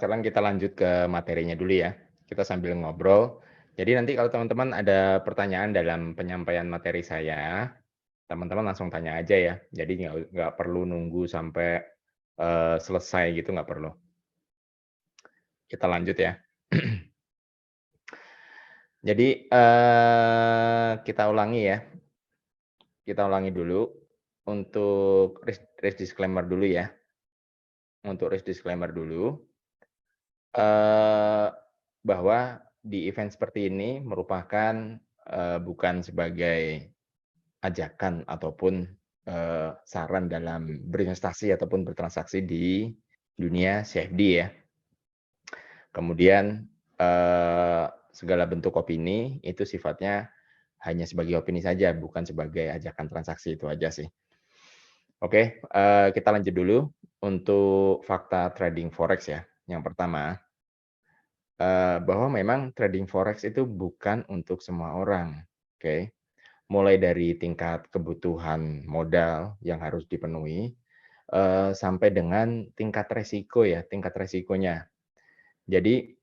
sekarang kita lanjut ke materinya dulu ya. Kita sambil ngobrol. Jadi nanti kalau teman-teman ada pertanyaan dalam penyampaian materi saya, teman-teman langsung tanya aja ya. Jadi nggak perlu nunggu sampai selesai gitu, nggak perlu. Kita lanjut ya. Jadi kita ulangi ya. Kita ulangi dulu untuk risk disclaimer dulu ya. Untuk risk disclaimer dulu. Eee, bahwa di event seperti ini merupakan, bukan sebagai ajakan ataupun, saran dalam berinvestasi ataupun bertransaksi di dunia CFD ya. Kemudian, segala bentuk opini itu sifatnya hanya sebagai opini saja, bukan sebagai ajakan transaksi, itu aja sih. Oke, kita lanjut dulu untuk fakta trading forex ya. Yang pertama, bahwa memang trading forex itu bukan untuk semua orang, oke. Mulai dari tingkat kebutuhan modal yang harus dipenuhi, sampai dengan tingkat resiko ya, tingkat resikonya. Jadi,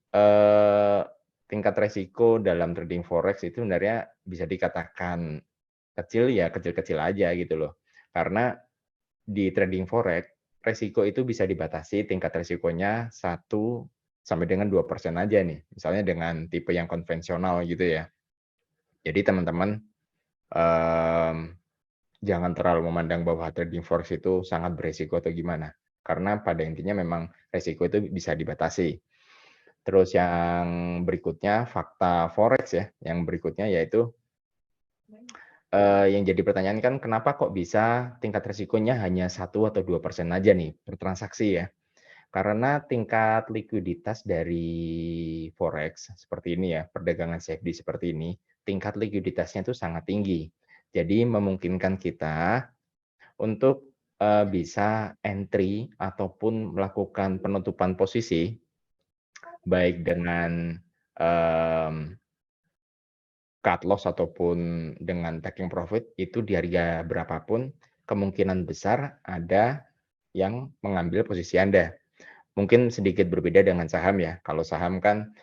tingkat resiko dalam trading forex itu sebenarnya bisa dikatakan kecil ya kecil-kecil aja gitu loh. Karena di trading forex, resiko itu bisa dibatasi tingkat resikonya 1 sampai dengan 2% aja nih, misalnya dengan tipe yang konvensional gitu ya. Jadi teman-teman, mmm, jangan terlalu memandang bahwa trading forex itu sangat beresiko atau gimana, karena pada intinya memang resiko itu bisa dibatasi. Terus yang berikutnya, fakta forex ya, yang berikutnya yaitu, yang jadi pertanyaan kan kenapa kok bisa tingkat resikonya hanya 1 atau 2% aja nih bertransaksi ya? Karena tingkat likuiditas dari forex seperti ini ya, perdagangan CFD seperti ini, tingkat likuiditasnya itu sangat tinggi. Jadi memungkinkan kita untuk, bisa entry ataupun melakukan penutupan posisi, baik dengan, mmm, cut loss ataupun dengan taking profit itu di harga berapapun, kemungkinan besar ada yang mengambil posisi Anda. Mungkin sedikit berbeda dengan saham ya. Kalau saham kan,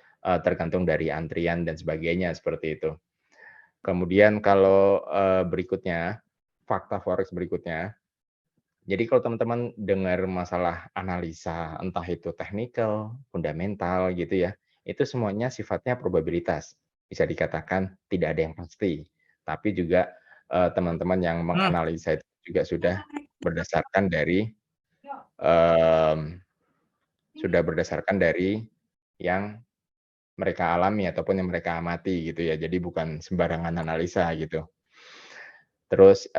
tergantung dari antrian dan sebagainya, seperti itu. Kemudian kalau, berikutnya, fakta forex berikutnya, jadi kalau teman-teman dengar masalah analisa, entah itu technical, fundamental gitu ya, itu semuanya sifatnya probabilitas. Bisa dikatakan tidak ada yang pasti, tapi juga, teman-teman yang menganalisa itu juga berdasarkan dari, mmm, berdasarkan dari yang mereka alami ataupun yang mereka amati gitu ya. Jadi bukan sembarangan analisa gitu. Terus,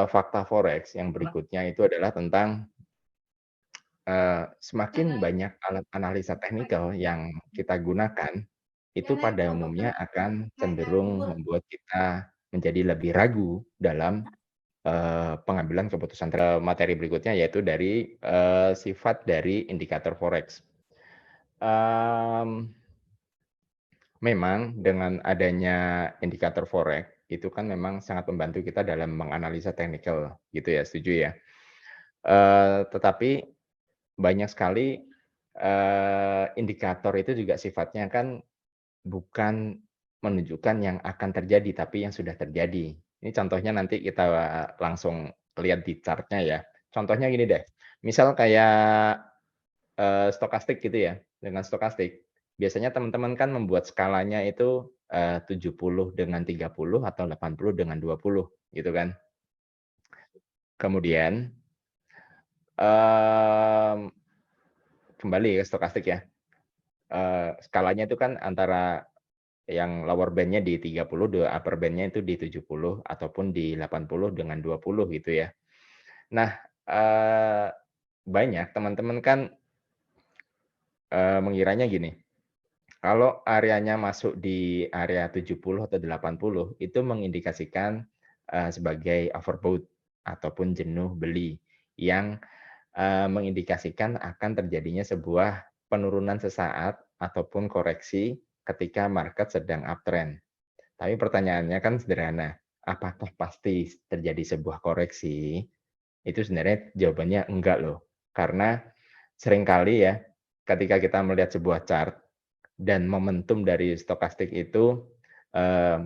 fakta forex yang berikutnya itu adalah tentang, semakin banyak alat analisa teknikal yang kita gunakan, itu pada umumnya akan cenderung membuat kita menjadi lebih ragu dalam, pengambilan keputusan. Materi berikutnya yaitu dari, sifat dari indikator forex. Mmm Memang dengan adanya indikator forex, itu kan memang sangat membantu kita dalam menganalisa teknikal gitu ya, setuju ya? Tetapi banyak sekali, indikator itu juga sifatnya kan bukan menunjukkan yang akan terjadi, tapi yang sudah terjadi. Ini contohnya nanti kita langsung lihat di chart-nya ya. Contohnya gini deh, misal kayak stokastik gitu ya, dengan stokastik, biasanya teman-teman kan membuat skalanya itu, 70 dengan 30 atau 80 dengan 20 gitu kan. Kemudian, mmm, kembali ke stokastik ya, skalanya itu kan antara yang lower band-nya di 30, upper band-nya itu di 70 ataupun di 80 dengan 20 gitu ya. Nah, eee, banyak teman-teman kan, mengiranya gini, kalau areanya masuk di area 70 atau 80 itu mengindikasikan, sebagai overbought ataupun jenuh beli yang, mengindikasikan akan terjadinya sebuah penurunan sesaat ataupun koreksi ketika market sedang uptrend. Tapi pertanyaannya kan sederhana, apakah pasti terjadi sebuah koreksi? Itu sebenarnya jawabannya enggak loh. Karena seringkali ya, ketika kita melihat sebuah chart dan momentum dari stokastik itu,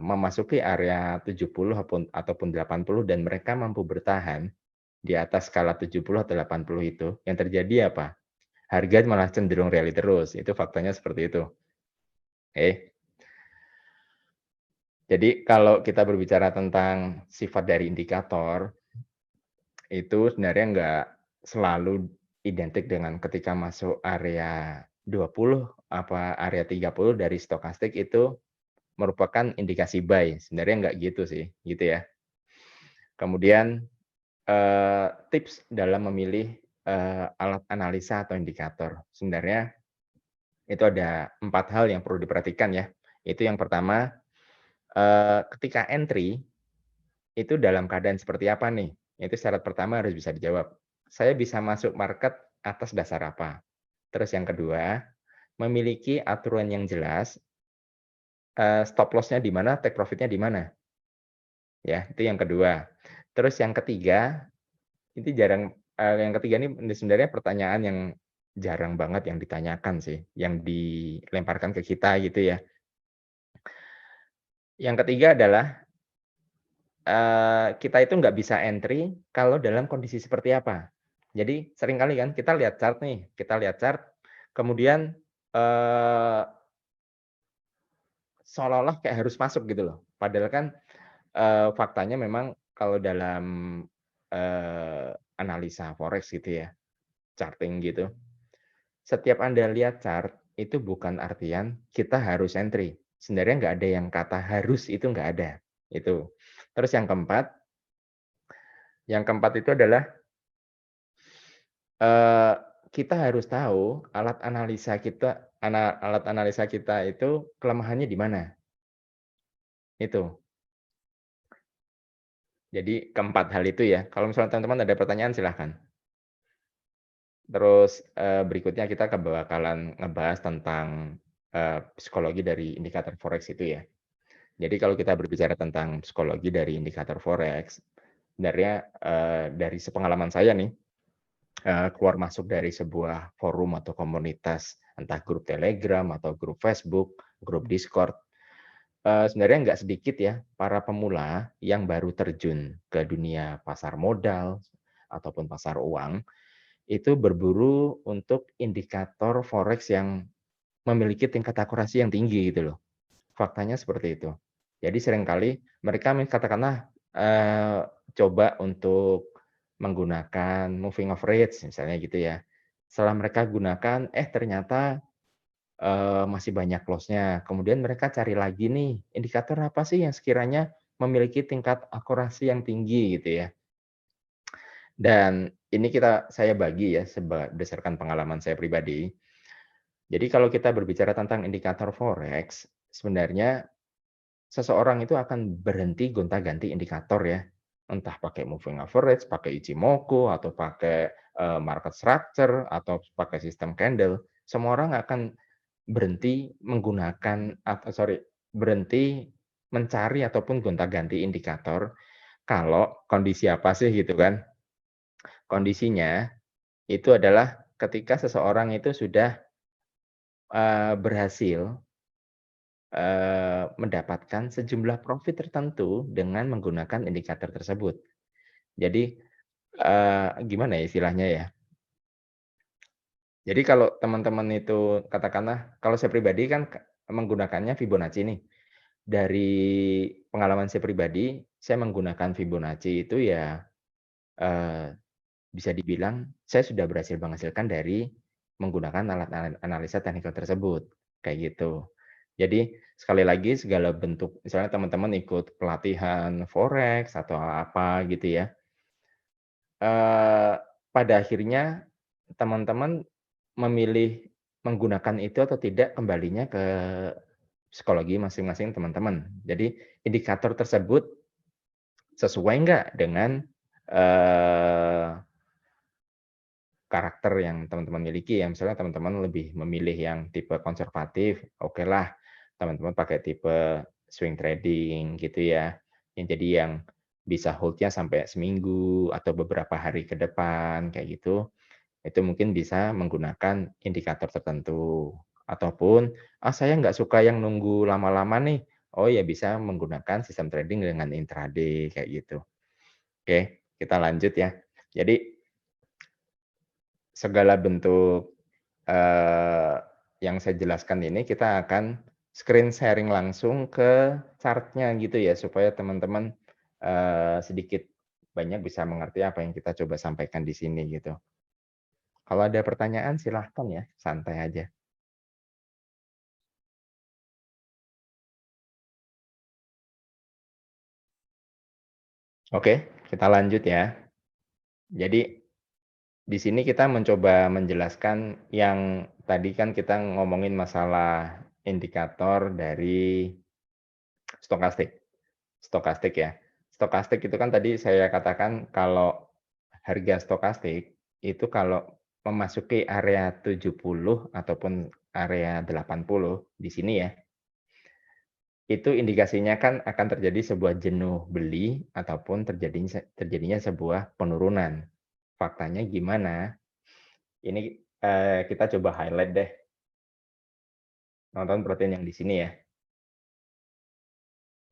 memasuki area 70 ataupun 80 dan mereka mampu bertahan di atas skala 70 atau 80 itu, yang terjadi apa? Harga malah cenderung rally terus, itu faktanya seperti itu. Oke. Jadi kalau kita berbicara tentang sifat dari indikator, itu sebenarnya nggak selalu identik dengan ketika masuk area 20 area 30 dari stokastik itu merupakan indikasi buy, sebenarnya nggak gitu sih, gitu ya. Kemudian, tips dalam memilih, alat analisa atau indikator. Sebenarnya itu ada 4 hal yang perlu diperhatikan ya. Itu yang pertama, ketika entry, itu dalam keadaan seperti apa nih? Itu syarat pertama harus bisa dijawab. Saya bisa masuk market atas dasar apa? Terus yang kedua, memiliki aturan yang jelas, stop loss-nya di mana, take profit-nya di mana, ya, itu yang kedua. Terus yang ketiga, itu yang ketiga ini sebenarnya pertanyaan yang jarang banget yang ditanyakan sih, yang dilemparkan ke kita gitu ya. Yang ketiga adalah, kita itu nggak bisa entry kalau dalam kondisi seperti apa. Jadi seringkali kan kita lihat chart nih, kita lihat chart, kemudian, eee, seolah-olah kayak harus masuk gitu loh. Padahal kan, faktanya memang kalau dalam, analisa forex gitu ya, charting gitu, setiap Anda lihat chart, itu bukan artian kita harus entry. Sebenarnya nggak ada yang kata harus itu nggak ada, itu. Terus yang keempat itu adalah, eee, kita harus tahu alat analisa kita itu kelemahannya di mana, itu. Jadi keempat hal itu ya. Kalau misalnya teman-teman ada pertanyaan silahkan. Terus, berikutnya kita bakalan ngebahas tentang, psikologi dari indikator forex itu ya. Jadi kalau kita berbicara tentang psikologi dari indikator forex, sebenarnya, dari sepengalaman saya nih, keluar masuk dari sebuah forum atau komunitas, entah grup Telegram atau grup Facebook, grup Discord, sebenarnya nggak sedikit ya para pemula yang baru terjun ke dunia pasar modal ataupun pasar uang, itu berburu untuk indikator forex yang memiliki tingkat akurasi yang tinggi gitu loh. Faktanya seperti itu. Jadi seringkali mereka katakanlah, coba untuk menggunakan moving average misalnya gitu ya. Setelah mereka gunakan, ternyata, masih banyak loss-nya. Kemudian mereka cari lagi nih, indikator apa sih yang sekiranya memiliki tingkat akurasi yang tinggi gitu ya. Dan ini saya bagi ya berdasarkan pengalaman saya pribadi. Jadi kalau kita berbicara tentang indikator forex, sebenarnya seseorang itu akan berhenti gonta-ganti indikator ya. Entah pakai moving average, pakai Ichimoku, atau pakai, market structure, atau pakai sistem candle. Semua orang akan berhenti menggunakan berhenti mencari ataupun gonta-ganti indikator kalau kondisi apa sih gitu kan. Kondisinya itu adalah ketika seseorang itu sudah, berhasil, mendapatkan sejumlah profit tertentu dengan menggunakan indikator tersebut. Jadi, gimana ya istilahnya ya, jadi kalau teman-teman itu katakanlah kalau saya pribadi kan menggunakannya Fibonacci nih. Dari pengalaman saya pribadi, saya menggunakan Fibonacci itu ya, eee, bisa dibilang saya sudah berhasil menghasilkan dari menggunakan alat analisa teknikal tersebut, kayak gitu. Jadi sekali lagi segala bentuk misalnya teman-teman ikut pelatihan forex atau apa gitu ya, eee, pada akhirnya teman-teman memilih menggunakan itu atau tidak kembalinya ke psikologi masing-masing teman-teman. Jadi indikator tersebut sesuai nggak dengan, eee, karakter yang teman-teman miliki ya. Misalnya teman-teman lebih memilih yang tipe konservatif, okelah teman-teman pakai tipe swing trading gitu ya. Yang bisa hold-nya sampai seminggu atau beberapa hari ke depan kayak gitu. Itu mungkin bisa menggunakan indikator tertentu. Ataupun, saya nggak suka yang nunggu lama-lama nih. Oh ya bisa menggunakan sistem trading dengan intraday, kayak gitu. Oke, kita lanjut ya. Jadi segala bentuk, yang saya jelaskan ini kita akan screen sharing langsung ke chart-nya gitu ya, supaya teman-teman, sedikit banyak bisa mengerti apa yang kita coba sampaikan di sini gitu. Kalau ada pertanyaan silahkan ya, santai aja. Oke, kita lanjut ya. Jadi di sini kita mencoba menjelaskan yang tadi kan kita ngomongin masalah indikator dari stokastik. Stokastik ya. Stokastik itu kan tadi saya katakan kalau harga stokastik itu kalau memasuki area 70 ataupun area 80 di sini ya, itu indikasinya kan akan terjadi sebuah jenuh beli ataupun terjadinya sebuah penurunan. Faktanya gimana? Ini, kita coba highlight deh, nonton protein yang di sini ya.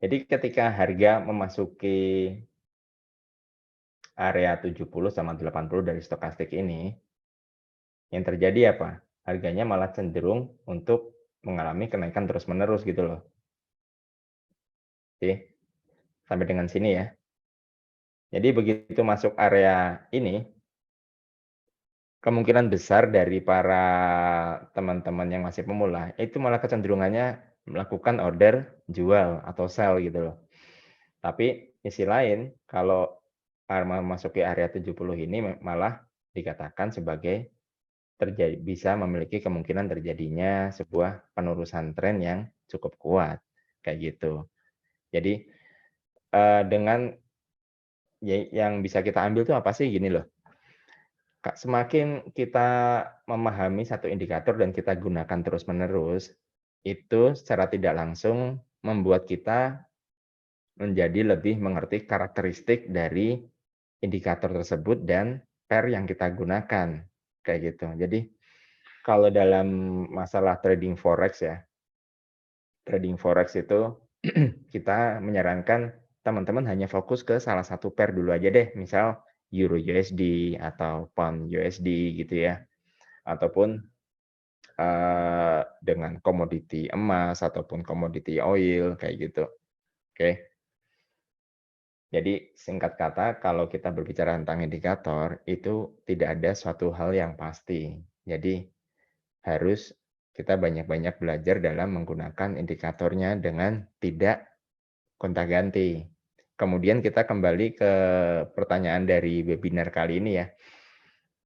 Jadi ketika harga memasuki area 70 sama 80 dari stokastik ini, yang terjadi apa? Harganya malah cenderung untuk mengalami kenaikan terus-menerus gitu loh. Oke, sampai dengan sini ya. Jadi begitu masuk area ini, kemungkinan besar dari para teman-teman yang masih pemula, itu malah kecenderungannya melakukan order jual atau sell gitu loh. Tapi sisi lain, kalau memasuki area 70 ini malah dikatakan sebagai bisa memiliki kemungkinan terjadinya sebuah penerusan tren yang cukup kuat, kayak gitu. Jadi, dengan yang bisa kita ambil tuh apa sih, gini loh, Kak, semakin kita memahami satu indikator dan kita gunakan terus-menerus, itu secara tidak langsung membuat kita menjadi lebih mengerti karakteristik dari indikator tersebut dan pair yang kita gunakan, kayak gitu. Jadi, kalau dalam masalah trading forex ya, trading forex itu kita menyarankan teman-teman hanya fokus ke salah satu pair dulu aja deh, misal Euro USD atau Pound USD gitu ya, ataupun, dengan komoditi emas ataupun komoditi oil kayak gitu, oke. Jadi singkat kata kalau kita berbicara tentang indikator, itu tidak ada suatu hal yang pasti. Jadi harus kita banyak-banyak belajar dalam menggunakan indikatornya dengan tidak gonta-ganti. Kemudian kita kembali ke pertanyaan dari webinar kali ini ya.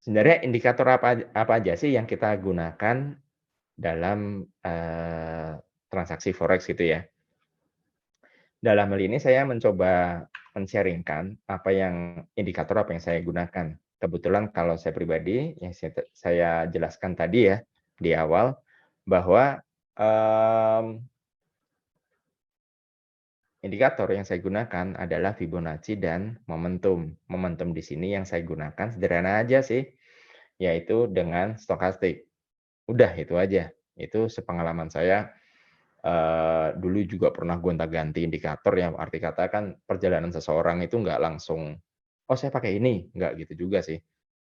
Sebenarnya indikator apa apa aja sih yang kita gunakan dalam, transaksi forex gitu ya. Dalam hal ini saya mencoba men-sharing-kan indikator apa yang saya gunakan. Kebetulan kalau saya pribadi yang saya jelaskan tadi ya di awal bahwa, mmm, indikator yang saya gunakan adalah Fibonacci dan momentum. Momentum di sini yang saya gunakan sederhana aja sih, yaitu dengan stokastik. Udah itu aja. Itu sepengalaman saya. Dulu juga pernah gonta-ganti indikator yang arti kata kan perjalanan seseorang itu nggak langsung, "Oh saya pakai ini," nggak gitu juga sih.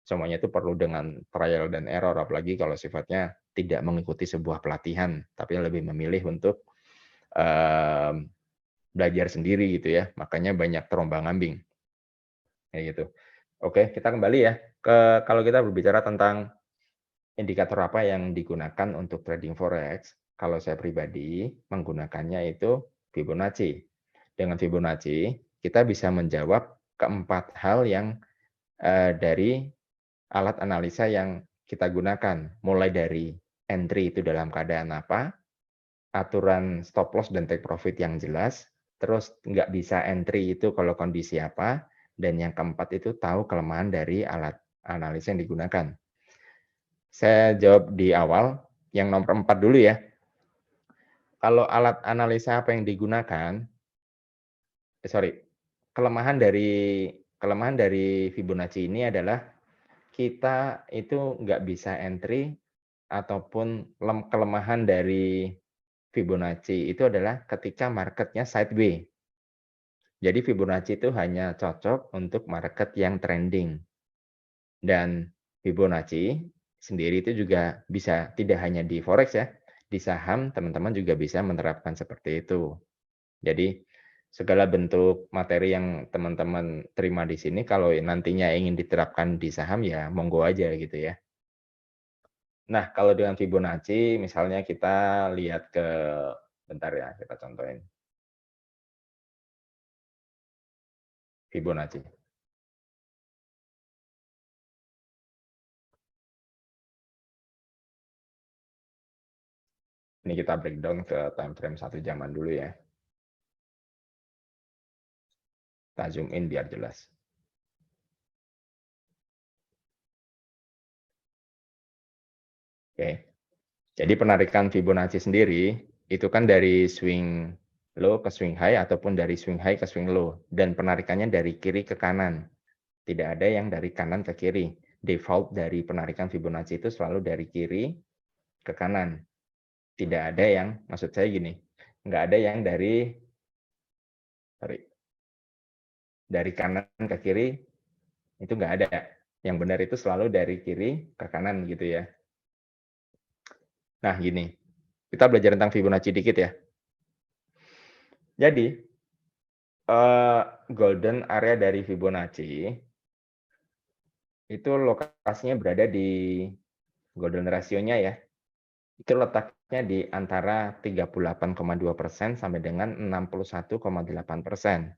Semuanya itu perlu dengan trial dan error, apalagi kalau sifatnya tidak mengikuti sebuah pelatihan, tapi lebih memilih untuk, mmm, belajar sendiri gitu ya, makanya banyak terombang-ambing, kayak gitu. Oke, kita kembali ya kalau kita berbicara tentang indikator apa yang digunakan untuk trading forex, kalau saya pribadi menggunakannya itu Fibonacci. Dengan Fibonacci, kita bisa menjawab keempat hal yang, dari alat analisa yang kita gunakan. Mulai dari entry itu dalam keadaan apa, aturan stop loss dan take profit yang jelas, terus nggak bisa entry itu kalau kondisi apa, dan yang keempat itu tahu kelemahan dari alat analisa yang digunakan. Saya jawab di awal, yang nomor 4 dulu ya. Kalau alat analisa apa yang digunakan sorry, kelemahan dari Fibonacci ini adalah kita itu nggak bisa entry ataupun kelemahan dari Fibonacci itu adalah ketika marketnya sideway. Jadi Fibonacci itu hanya cocok untuk market yang trending. Dan Fibonacci sendiri itu juga bisa tidak hanya di forex ya, di saham teman-teman juga bisa menerapkan seperti itu. Jadi segala bentuk materi yang teman-teman terima di sini kalau nantinya ingin diterapkan di saham ya monggo aja gitu ya. Nah, kalau dengan Fibonacci misalnya kita lihat ke bentar ya, kita contohin Fibonacci. Ini kita breakdown ke time frame 1 jaman dulu ya. Kita zoom in biar jelas. Oke. Jadi penarikan Fibonacci sendiri itu kan dari swing low ke swing high ataupun dari swing high ke swing low dan penarikannya dari kiri ke kanan. Tidak ada yang dari kanan ke kiri. Default dari penarikan Fibonacci itu selalu dari kiri ke kanan. Tidak ada yang, maksud saya gini, nggak ada yang dari kanan ke kiri, itu nggak ada. Yang benar itu selalu dari kiri ke kanan gitu ya. Nah gini, kita belajar tentang Fibonacci dikit ya. Jadi, golden area dari Fibonacci itu lokasinya berada di golden ratio-nya ya. Itu letaknya di antara 38,2% sampai dengan 61,8%.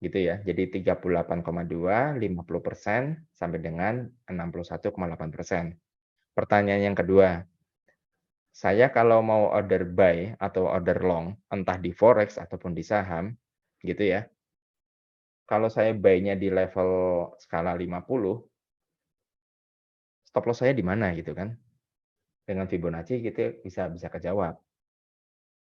Gitu ya. Jadi 38,2, 50% sampai dengan 61,8%. Pertanyaan yang kedua, saya kalau mau order buy atau order long, entah di forex ataupun di saham, gitu ya. Kalau saya buy-nya di level skala 50, stop loss saya di mana gitu kan. Dengan Fibonacci gitu bisa bisa kejawab.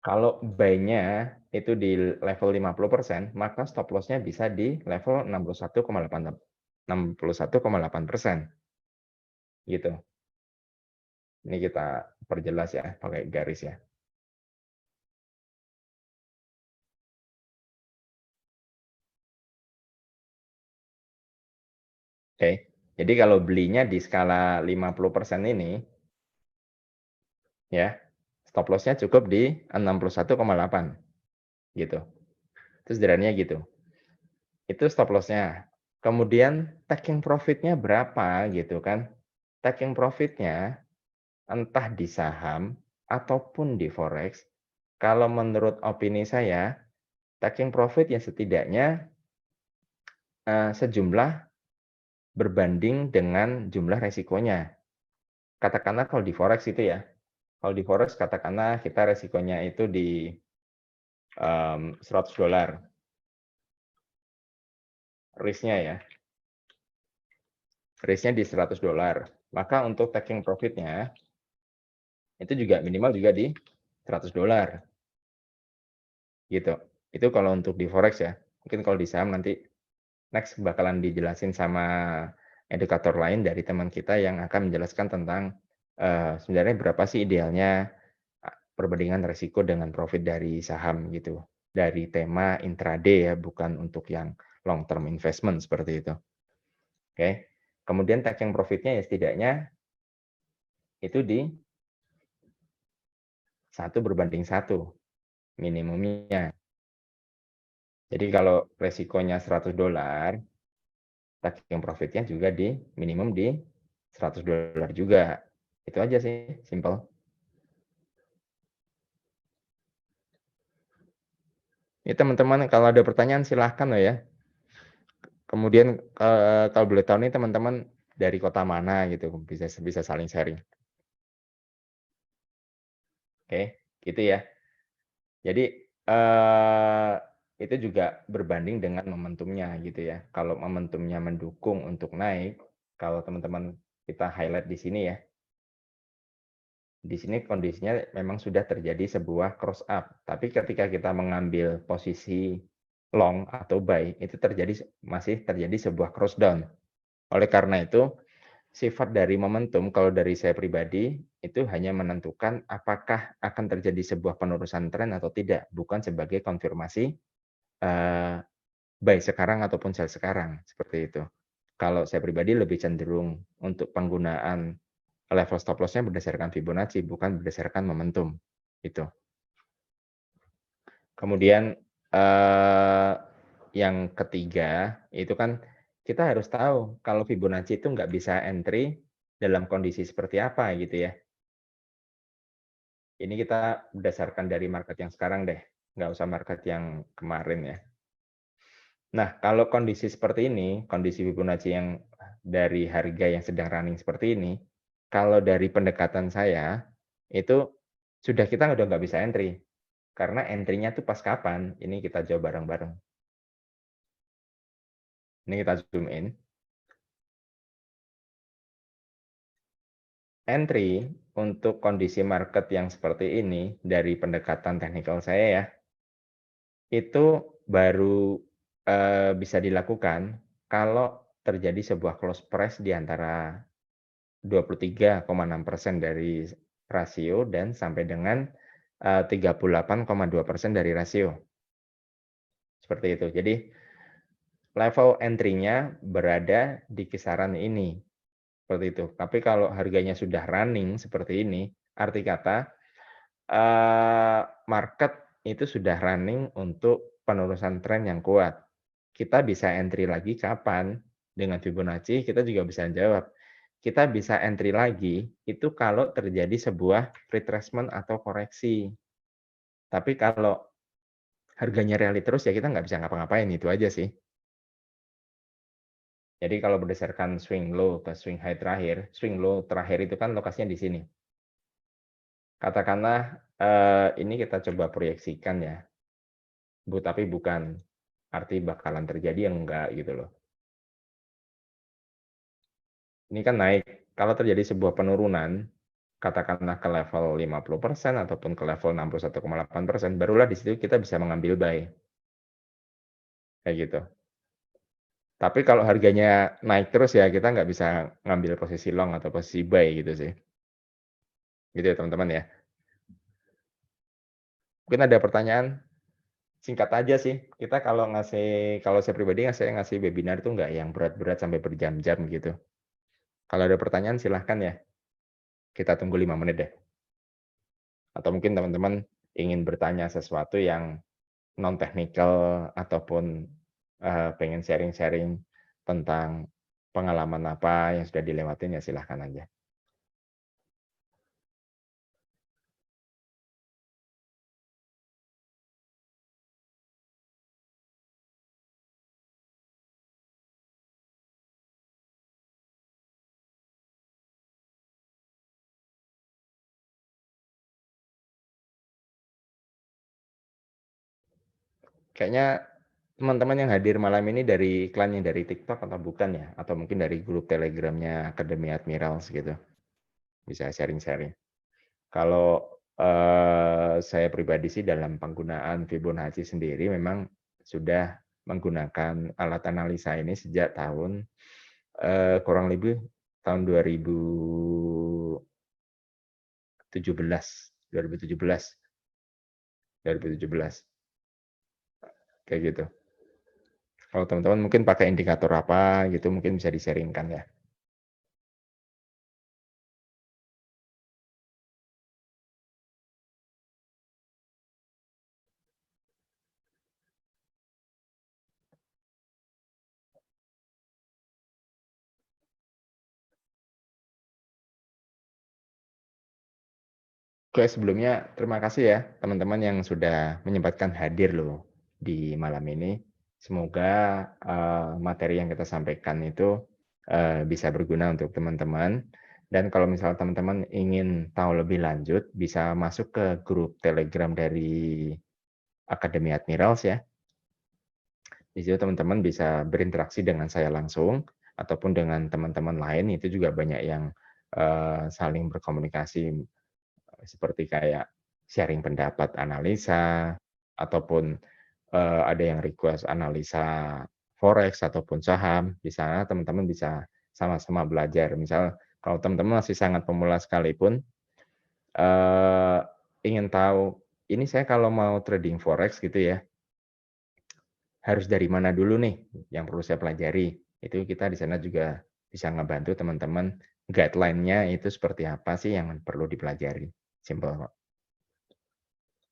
Kalau buy-nya itu di level 50%, maka stop loss-nya bisa di level 61,8%. Gitu. Ini kita perjelas ya pakai garis ya. Oke. Jadi kalau belinya di skala 50% ini ya, stop loss-nya cukup di 61,8 gitu. Itu sederhananya gitu. Itu stop loss-nya. Kemudian taking profit-nya berapa gitu kan. Taking profit-nya entah di saham ataupun di forex, kalau menurut opini saya, taking profit ya setidaknya sejumlah berbanding dengan jumlah resikonya. Katakanlah kalau di forex itu ya, kalau di forex katakanlah kita resikonya itu di $100, risk-nya ya. Risk-nya di $100. Maka untuk taking profit-nya itu juga minimal juga di $100 gitu. Itu kalau untuk di forex ya. Mungkin kalau di saham nanti next bakalan dijelasin sama edukator lain dari teman kita yang akan menjelaskan tentang sebenarnya berapa sih idealnya perbandingan resiko dengan profit dari saham gitu. Dari tema intraday ya, bukan untuk yang long term investment seperti itu. Oke. Kemudian taking profit-nya ya setidaknya itu di 1:1 minimumnya. Jadi kalau resikonya $100, taking profit-nya juga di minimum di $100 juga. Itu aja sih, simple. Ya teman-teman kalau ada pertanyaan silahkan loh ya. Kemudian kalau boleh tahu nih teman-teman dari kota mana gitu, bisa bisa saling sharing. Oke, gitu ya. Jadi itu juga berbanding dengan momentumnya gitu ya. Kalau momentumnya mendukung untuk naik, kalau teman-teman kita highlight di sini ya. Di sini kondisinya memang sudah terjadi sebuah cross up, tapi ketika kita mengambil posisi long atau buy, itu masih terjadi sebuah cross down. Oleh karena itu, sifat dari momentum kalau dari saya pribadi, itu hanya menentukan apakah akan terjadi sebuah penerusan tren atau tidak, bukan sebagai konfirmasi, eee, buy sekarang ataupun sell sekarang, seperti itu. Kalau saya pribadi lebih cenderung untuk penggunaan level stop loss-nya berdasarkan Fibonacci, bukan berdasarkan momentum, itu. Kemudian, eee, yang ketiga, itu kan kita harus tahu kalau Fibonacci itu nggak bisa entry dalam kondisi seperti apa gitu ya. Ini kita berdasarkan dari market yang sekarang deh, nggak usah market yang kemarin ya. Nah, kalau kondisi seperti ini, kondisi Fibonacci yang dari harga yang sedang running seperti ini, kalau dari pendekatan saya, itu sudah kita udah nggak bisa entry. Karena entry-nya tuh pas kapan? Ini kita jawab bareng-bareng. Ini kita zoom in. Entry untuk kondisi market yang seperti ini dari pendekatan teknikal saya ya, itu baru, bisa dilakukan kalau terjadi sebuah close price di antara 23,6% dari rasio dan sampai dengan, 38,2% dari rasio, seperti itu. Jadi level entry-nya berada di kisaran ini, seperti itu. Tapi kalau harganya sudah running seperti ini, arti kata, market itu sudah running untuk penerusan tren yang kuat. Kita bisa entry lagi kapan? Dengan Fibonacci kita juga bisa jawab. Kita bisa entry lagi itu kalau terjadi sebuah retracement atau koreksi. Tapi kalau harganya rally terus ya kita nggak bisa ngapa-ngapain, itu aja sih. Jadi kalau berdasarkan swing low ke swing high terakhir, swing low terakhir itu kan lokasinya di sini. Katakanlah, ini kita coba proyeksikan ya, tapi bukan arti bakalan terjadi yang enggak gitu loh. Ini kan naik, kalau terjadi sebuah penurunan, katakanlah ke level 50% ataupun ke level 61,8%, barulah di situ kita bisa mengambil buy, kayak gitu. Tapi kalau harganya naik terus ya kita nggak bisa ngambil posisi long atau posisi buy gitu sih. Gitu ya teman-teman ya. Mungkin ada pertanyaan? Singkat aja sih. Kita kalau saya pribadi saya ngasih webinar itu nggak yang berat-berat sampai berjam-jam gitu. Kalau ada pertanyaan silahkan ya. Kita tunggu 5 menit deh. Atau mungkin teman-teman ingin bertanya sesuatu yang non teknikal ataupun, pengen sharing-sharing tentang pengalaman apa yang sudah dilewatin ya silahkan aja. Kayaknya teman-teman yang hadir malam ini dari iklan yang dari TikTok atau bukan ya? Atau mungkin dari grup Telegramnya Akademi Admirals gitu, bisa sharing-sharing. Kalau, saya pribadi sih dalam penggunaan Fibonacci sendiri memang sudah menggunakan alat analisa ini sejak tahun, kurang lebih tahun 2017, 2017, kayak gitu. Kalau teman-teman mungkin pakai indikator apa gitu mungkin bisa di-sharing-kan ya. Oke, sebelumnya terima kasih ya teman-teman yang sudah menyempatkan hadir loh di malam ini. Semoga, materi yang kita sampaikan itu, bisa berguna untuk teman-teman. Dan kalau misalnya teman-teman ingin tahu lebih lanjut, bisa masuk ke grup Telegram dari Akademi Admirals ya. Di situ teman-teman bisa berinteraksi dengan saya langsung, ataupun dengan teman-teman lain, itu juga banyak yang, saling berkomunikasi seperti kayak sharing pendapat analisa, ataupun, ada yang request analisa forex ataupun saham, di sana teman-teman bisa sama-sama belajar. Misal kalau teman-teman masih sangat pemula sekalipun, eee, ingin tahu, ini saya kalau mau trading forex gitu ya, harus dari mana dulu nih yang perlu saya pelajari. Itu kita di sana juga bisa ngebantu teman-teman, guideline-nya itu seperti apa sih yang perlu dipelajari, simpel kok.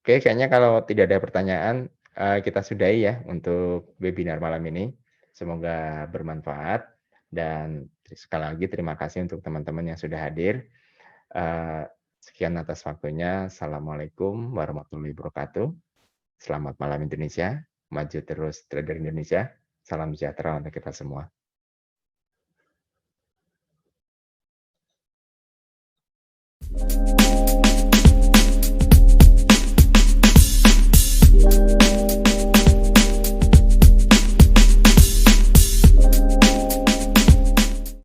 Oke, kayaknya kalau tidak ada pertanyaan, kita sudahi ya untuk webinar malam ini. Semoga bermanfaat dan sekali lagi terima kasih untuk teman-teman yang sudah hadir. Eee, Sekian atas waktunya. Assalamualaikum warahmatullahi wabarakatuh. Selamat malam Indonesia, maju terus trader Indonesia. Salam sejahtera untuk kita semua.